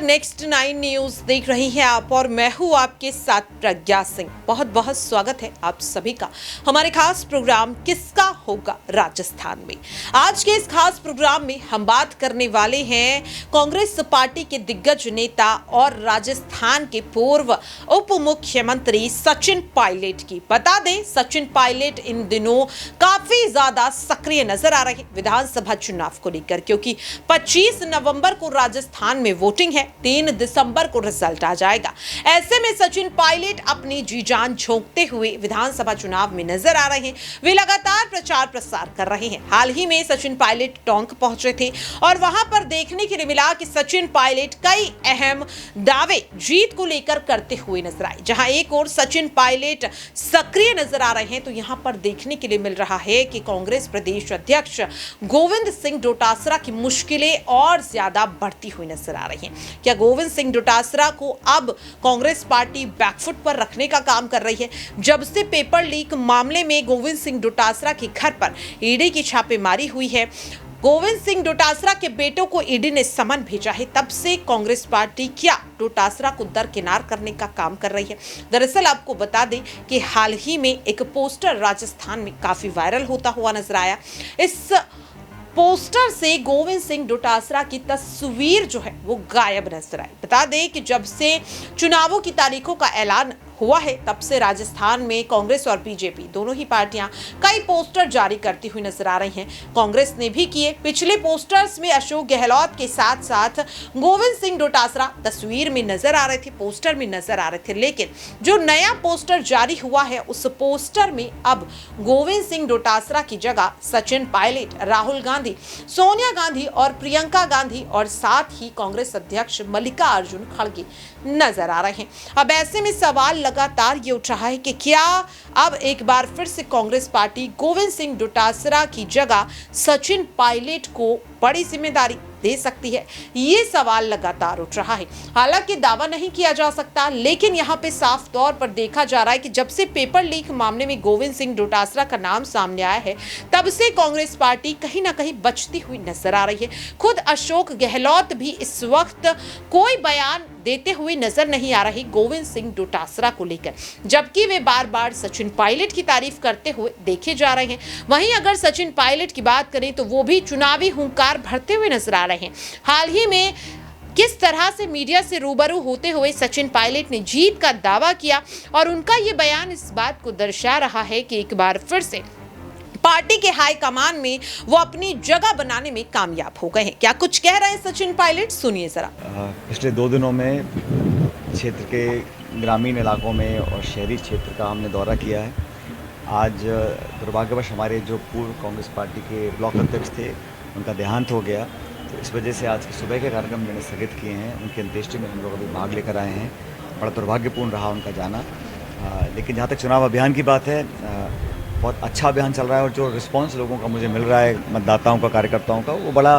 Next 9 news देख रही हैं आप और मैं हूं आपके साथ प्रज्ञा सिंह। बहुत बहुत स्वागत है आप सभी का हमारे खास प्रोग्राम किसका होगा राजस्थान में। आज के इस खास प्रोग्राम में हम बात करने वाले हैं कांग्रेस पार्टी के दिग्गज नेता और राजस्थान के पूर्व उप मुख्यमंत्री सचिन पायलट की। बता दें सचिन पायलट इन दिनों काफी ज्यादा सक्रिय नजर आ रहे विधानसभा चुनाव को लेकर, क्योंकि 25 नवंबर को राजस्थान में वोटिंग है, 3 दिसंबर को रिजल्ट आ जाएगा। ऐसे में सचिन पायलट अपनी जी जान झोंकते हुए विधानसभा चुनाव में नजर आ रहे हैं। वे लगातार प्रचार प्रसार कर रहे हैं। हाल ही में सचिन पायलट टोंक पहुंचे थे और वहां पर देखने के लिए मिला कि सचिन पायलट कई अहम दावे जीत को लेकर करते हुए नजर आए। जहां एक और सचिन पायलट सक्रिय नजर आ रहे हैं, तो यहां पर देखने के लिए मिल रहा है कि कांग्रेस प्रदेश अध्यक्ष गोविंद सिंह डोटासरा की मुश्किलें और ज्यादा बढ़ती हुई नजर आ रही हैं। क्या गोविंद सिंह डोटासरा को अब कांग्रेस पार्टी बैकफुट पर रखने का काम कर रही है? जब से पेपर लीक मामले में गोविंद सिंह डोटासरा के घर पर ईडी की छापेमारी हुई है, गोविंद सिंह डोटासरा के बेटों को ईडी ने समन भेजा है, तब से कांग्रेस पार्टी क्या डोटासरा को दरकिनार करने का काम कर रही है? दरअसल आपको बता दें कि हाल ही में एक पोस्टर राजस्थान में काफी वायरल होता हुआ नजर आया। इस पोस्टर से गोविंद सिंह डोटासरा की तस्वीर जो है वो गायब नजर आई। बता दें कि जब से चुनावों की तारीखों का ऐलान हुआ है, तब से राजस्थान में कांग्रेस और बीजेपी दोनों ही पार्टियां कई पोस्टर जारी करती हुई नजर आ रही हैं। कांग्रेस ने भी किए। पिछले पोस्टर्स में अशोक गहलोत के साथ साथ गोविंद सिंह डोटासरा तस्वीर में नजर आ रहे थे, पोस्टर में नजर आ रहे थे। लेकिन जो नया पोस्टर जारी हुआ है, उस पोस्टर में अब गोविंद सिंह डोटासरा की जगह सचिन पायलट, राहुल गांधी, सोनिया गांधी और प्रियंका गांधी और साथ ही कांग्रेस अध्यक्ष मल्लिकार्जुन खड़गे नजर आ रहे हैं। अब ऐसे में सवाल लगातार ये उठ रहा है कि क्या अब एक बार फिर से कांग्रेस पार्टी गोविंद सिंह डोटासरा की जगह सचिन पायलट को बड़ी जिम्मेदारी दे सकती है? ये सवाल लगातार उठ रहा है। हालांकि दावा नहीं किया जा सकता, लेकिन यहाँ पे साफ तौर पर देखा जा रहा है कि जब से पेपर लीक मामले में गोविंद सिंह डोटासरा का नाम सामने आया है, तब से कांग्रेस पार्टी कहीं ना कहीं बचती हुई नजर आ रही है। खुद अशोक गहलोत भी इस वक्त कोई बयान देते हुए नजर नहीं आ रही गोविंद सिंह डोटासरा को लेकर, जबकि वे बार बार सचिन पायलट की तारीफ करते हुए देखे जा रहे हैं। वहीं अगर सचिन पायलट की बात करें तो वो भी चुनावी हुंकार भरते हुए नजर आ रहे हैं। हाल ही में किस तरह से मीडिया से रूबरू होते हुए सचिन पायलट ने जीत का दावा किया, और उनका ये बयान इस बात को दर्शा रहा है कि एक बार फिर से पार्टी के हाईकमान में वो अपनी जगह बनाने में कामयाब हो गए हैं। क्या कुछ कह रहे हैं सचिन पायलट, सुनिए जरा। पिछले 2 दिनों में क्षेत्र के ग्रामीण इलाकों में और शहरी क्षेत्र का हमने दौरा किया है। आज दुर्भाग्यवश हमारे जो पूर्व कांग्रेस पार्टी के ब्लॉक अध्यक्ष थे, उनका देहांत हो गया, तो इस वजह से आज सुबह के कार्यक्रम मैंने स्थगित किए हैं। उनकी अंत्येष्टि में हम लोग अभी भाग लेकर आए हैं। बड़ा दुर्भाग्यपूर्ण रहा उनका जाना, लेकिन जहाँ तक चुनाव अभियान की बात है, बहुत अच्छा अभियान चल रहा है और जो रिस्पांस लोगों का मुझे मिल रहा है, मतदाताओं का, कार्यकर्ताओं का, वो बड़ा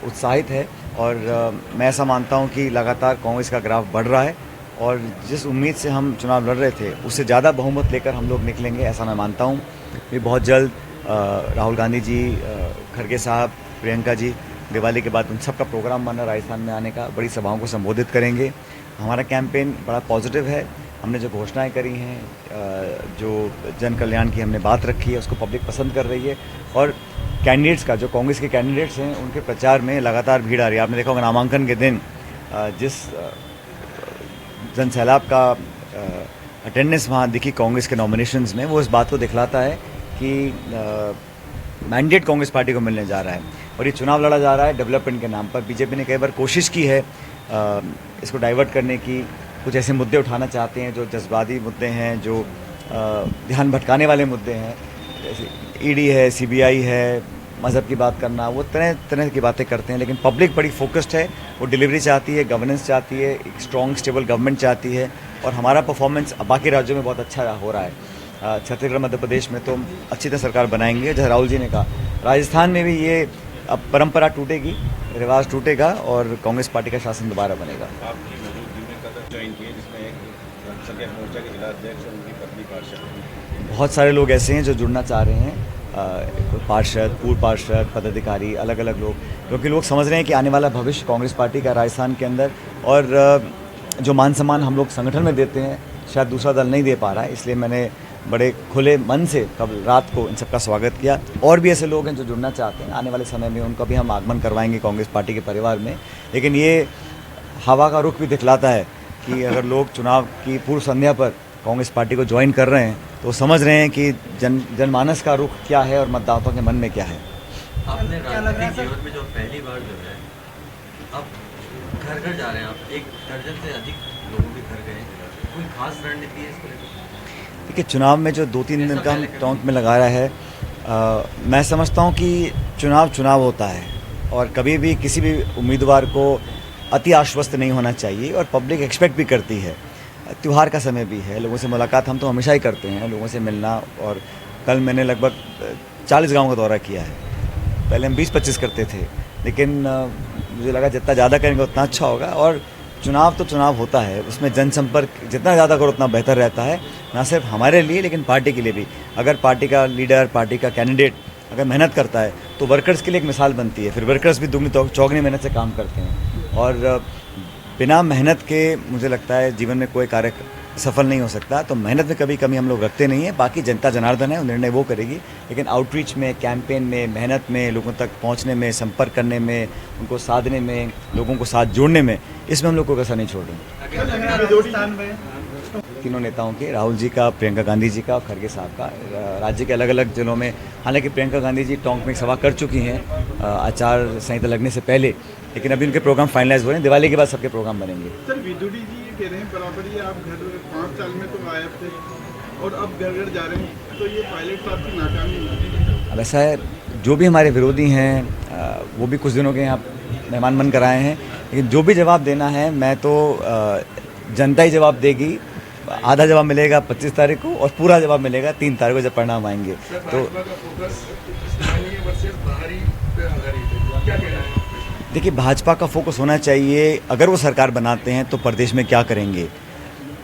उत्साहित है। और मैं ऐसा मानता हूँ कि लगातार कांग्रेस का ग्राफ बढ़ रहा है और जिस उम्मीद से हम चुनाव लड़ रहे थे, उससे ज़्यादा बहुमत लेकर हम लोग निकलेंगे, ऐसा मैं मानता हूँ। ये बहुत जल्द राहुल गांधी जी, खड़गे साहब, प्रियंका जी, दिवाली के बाद उन सब का प्रोग्राम बना राजस्थान में आने का, बड़ी सभाओं को संबोधित करेंगे। हमारा कैंपेन बड़ा पॉजिटिव है। हमने जो घोषणाएं करी हैं, जो जन कल्याण की हमने बात रखी है, उसको पब्लिक पसंद कर रही है। और कैंडिडेट्स का, जो कांग्रेस के कैंडिडेट्स हैं, उनके प्रचार में लगातार भीड़ आ रही है। आपने देखा होगा नामांकन के दिन जिस जन सैलाब का अटेंडेंस वहाँ दिखी कांग्रेस के नॉमिनेशंस में, वो इस बात को दिखलाता है कि मैंडेट कांग्रेस पार्टी को मिलने जा रहा है और ये चुनाव लड़ा जा रहा है डेवलपमेंट के नाम पर। बीजेपी ने कई बार कोशिश की है इसको डाइवर्ट करने की, कुछ ऐसे मुद्दे उठाना चाहते हैं जो जज्बाती मुद्दे हैं, जो ध्यान भटकाने वाले मुद्दे हैं, जैसे ईडी है, सीबीआई है, मज़हब की बात करना, वो तरह तरह की बातें करते हैं। लेकिन पब्लिक बड़ी फोकस्ड है, वो डिलीवरी चाहती है, गवर्नेंस चाहती है, एक स्ट्रॉन्ग स्टेबल गवर्नमेंट चाहती है। और हमारा परफॉर्मेंस बाकी राज्यों में बहुत अच्छा हो रहा है। छत्तीसगढ़, मध्य प्रदेश में तो अच्छी तरह सरकार बनाएंगे। जैसे राहुल जी ने कहा, राजस्थान में भी ये अब परंपरा टूटेगी, रिवाज टूटेगा और कांग्रेस पार्टी का शासन दोबारा बनेगा। बहुत सारे लोग ऐसे हैं जो जुड़ना चाह रहे हैं। पार्षद, पूर्व पार्षद, पदाधिकारी, अलग अलग लोग, क्योंकि लोग समझ रहे हैं कि आने वाला भविष्य कांग्रेस पार्टी का राजस्थान के अंदर, और जो मान सम्मान हम लोग संगठन में देते हैं शायद दूसरा दल नहीं दे पा रहा है। इसलिए मैंने बड़े खुले मन से कल रात को इन सबका स्वागत किया। और भी ऐसे लोग हैं जो जुड़ना चाहते हैं, आने वाले समय में उनका भी हम आगमन करवाएंगे कांग्रेस पार्टी के परिवार में। लेकिन ये हवा का रुख भी दिखलाता है कि अगर लोग चुनाव की पूर्व संध्या पर कांग्रेस पार्टी को ज्वाइन कर रहे हैं तो समझ रहे हैं कि जनमानस का रुख क्या है और मतदाताओं के मन में क्या है। आपने राजनीतिक जीवन में जो पहली बार जो है अब घर घर जा रहे हैं, आप 1 दर्जन से अधिक लोगों के घर गए, कोई खास रणनीति है इसको लेकर? देखिए, चुनाव में जो 2-3 दिन का हम टोंक में लगाया है, मैं समझता हूँ कि चुनाव होता है और कभी भी किसी भी उम्मीदवार को अति आश्वस्त नहीं होना चाहिए, और पब्लिक एक्सपेक्ट भी करती है। त्यौहार का समय भी है, लोगों से मुलाकात हम तो हमेशा ही करते हैं, लोगों से मिलना। और कल मैंने लगभग 40 गाँव का दौरा किया है। पहले हम 20-25 करते थे, लेकिन मुझे लगा जितना ज़्यादा करेंगे उतना अच्छा होगा। और चुनाव तो चुनाव होता है, उसमें जनसंपर्क जितना ज़्यादा करो उतना बेहतर रहता है, ना सिर्फ हमारे लिए लेकिन पार्टी के लिए भी। अगर पार्टी का लीडर, पार्टी का कैंडिडेट अगर मेहनत करता है तो वर्कर्स के लिए एक मिसाल बनती है, फिर वर्कर्स भी दुगनी चौगनी मेहनत से काम करते हैं। और बिना मेहनत के मुझे लगता है जीवन में कोई कार्य सफल नहीं हो सकता। तो मेहनत में कभी कमी हम लोग रखते नहीं हैं। बाकी जनता जनार्दन है, निर्णय वो करेगी, लेकिन आउटरीच में, कैंपेन में, मेहनत में, लोगों तक पहुंचने में, संपर्क करने में, उनको साधने में, लोगों को साथ जोड़ने में, इसमें हम लोग को कसर नहीं छोड़ रहे। तीनों नेताओं के, राहुल जी का, प्रियंका गांधी जी का और खड़गे साहब का, राज्य के अलग अलग जिलों में। हालांकि प्रियंका गांधी जी टोंक में एक सभा कर चुकी हैं आचार संहिता लगने से पहले, लेकिन अभी उनके प्रोग्राम फाइनलाइज हो रहे हैं। दिवाली के बाद सबके प्रोग्राम बनेंगे। सर, विदुड़ी जी ये कह रहे हैं बराबर ही आप घर 5 साल में तो गायब थे और अब घर घर जा रहे हैं, तो ये पायलट साहब की नाकामी है। अब ऐसा है, जो भी हमारे विरोधी हैं वो भी कुछ दिनों के यहाँ मेहमान बन कर आए हैं, लेकिन जो भी जवाब देना है मैं तो जनता ही जवाब देगी। आधा जवाब मिलेगा 25 तारीख को और पूरा जवाब मिलेगा 3 तारीख को जब परिणाम आएंगे। तो देखिए, भाजपा का फोकस होना चाहिए, अगर वो सरकार बनाते हैं तो प्रदेश में क्या करेंगे,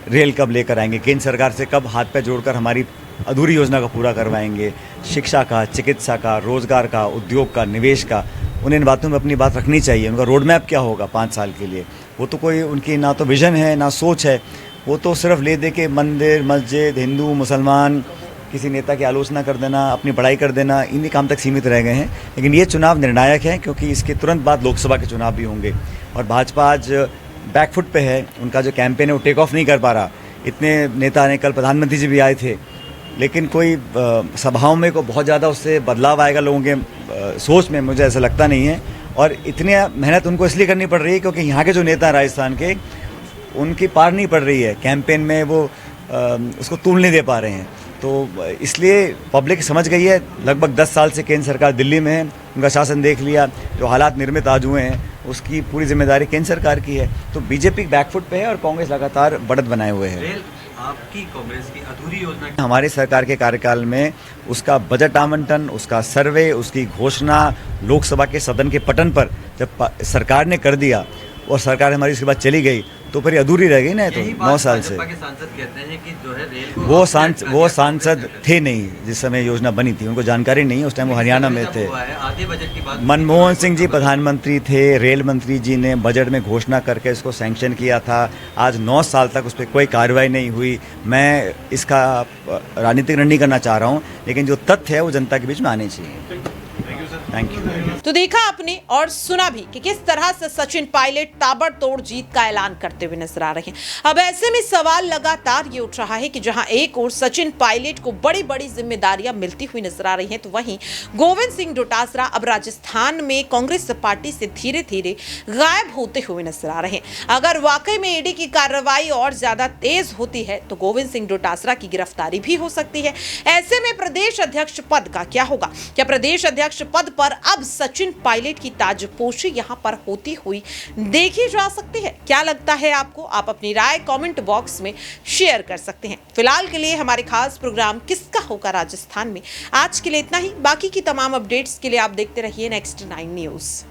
रेल कब लेकर आएंगे, केंद्र सरकार से कब हाथ पैर जोड़कर हमारी अधूरी योजना का पूरा करवाएंगे, शिक्षा का, चिकित्सा का, रोजगार का, उद्योग का, निवेश का, उन्हें इन बातों में अपनी बात रखनी चाहिए। उनका रोड मैप क्या होगा 5 साल के लिए, वो तो कोई उनकी ना तो विजन है ना सोच है। वो तो सिर्फ ले दे के मंदिर, मस्जिद, हिंदू, मुसलमान, किसी नेता की आलोचना कर देना, अपनी बड़ाई कर देना, इन्हीं काम तक सीमित रह गए हैं। लेकिन ये चुनाव निर्णायक है, क्योंकि इसके तुरंत बाद लोकसभा के चुनाव भी होंगे और भाजपा आज बैकफुट पे है। उनका जो कैंपेन है वो टेक ऑफ नहीं कर पा रहा। इतने नेता ने, कल प्रधानमंत्री जी भी आए थे, लेकिन कोई सभाओं में को बहुत ज़्यादा उससे बदलाव आएगा लोगों के सोच में, मुझे ऐसा लगता नहीं है। और इतनी मेहनत उनको इसलिए करनी पड़ रही है क्योंकि यहाँ के जो नेता हैं राजस्थान के, उनकी पार नहीं पड़ रही है कैंपेन में, वो उसको तूल नहीं दे पा रहे हैं। तो इसलिए पब्लिक समझ गई है। लगभग 10 साल से केंद्र सरकार दिल्ली में है, उनका शासन देख लिया, जो हालात निर्मित आज हुए हैं उसकी पूरी जिम्मेदारी केंद्र सरकार की है। तो बीजेपी बैकफुट पे है और कांग्रेस लगातार बढ़त बनाए हुए है। रेल आपकी कांग्रेस की अधूरी योजना, हमारे सरकार के कार्यकाल में उसका बजट आवंटन, उसका सर्वे, उसकी घोषणा लोकसभा के सदन के पटन पर जब सरकार ने कर दिया और सरकार हमारी इसके बाद चली गई, तो फिर अधूरी रह गई ना। तो 9 साल से के सांसद कहते हैं कि जो है रेल को वो सांसद थे नहीं जिस समय योजना बनी थी, उनको जानकारी नहीं है। उस टाइम वो हरियाणा में थे। आधे बजट की बात, मनमोहन सिंह जी प्रधानमंत्री थे, रेल मंत्री जी ने बजट में घोषणा करके इसको सैंक्शन किया था। आज 9 साल तक उस पर कोई कार्रवाई नहीं हुई। मैं इसका राजनीतिक नहीं करना चाह रहा हूँ, लेकिन जो तथ्य है वो जनता के बीच में आने चाहिए। Thank you. तो देखा आपने और सुना भी कि किस तरह से सचिन पायलट ताबड़तोड़ जीत का ऐलान करते हुए नजर आ रहे हैं। अब ऐसे में सवाल लगातार ये उठ रहा है कि जहां एक ओर सचिन पायलट को बड़ी बड़ी जिम्मेदारियां मिलती हुई नजर आ रही हैं, तो वहीं गोविंद सिंह डोटासरा अब राजस्थान में कांग्रेस पार्टी से धीरे धीरे गायब होते हुए नजर आ रहे हैं। अगर वाकई में ईडी की कार्रवाई और ज्यादा तेज होती है तो गोविंद सिंह डोटासरा की गिरफ्तारी भी हो सकती है। ऐसे में प्रदेश अध्यक्ष पद का क्या होगा? क्या प्रदेश अध्यक्ष पद पर अब सचिन पायलट की ताजपोशी यहां पर होती हुई देखी जा सकती है? क्या लगता है आपको? आप अपनी राय कमेंट बॉक्स में शेयर कर सकते हैं। फिलहाल के लिए हमारे खास प्रोग्राम किसका होगा राजस्थान में आज के लिए इतना ही। बाकी की तमाम अपडेट्स के लिए आप देखते रहिए नेक्स्ट 9 न्यूज़।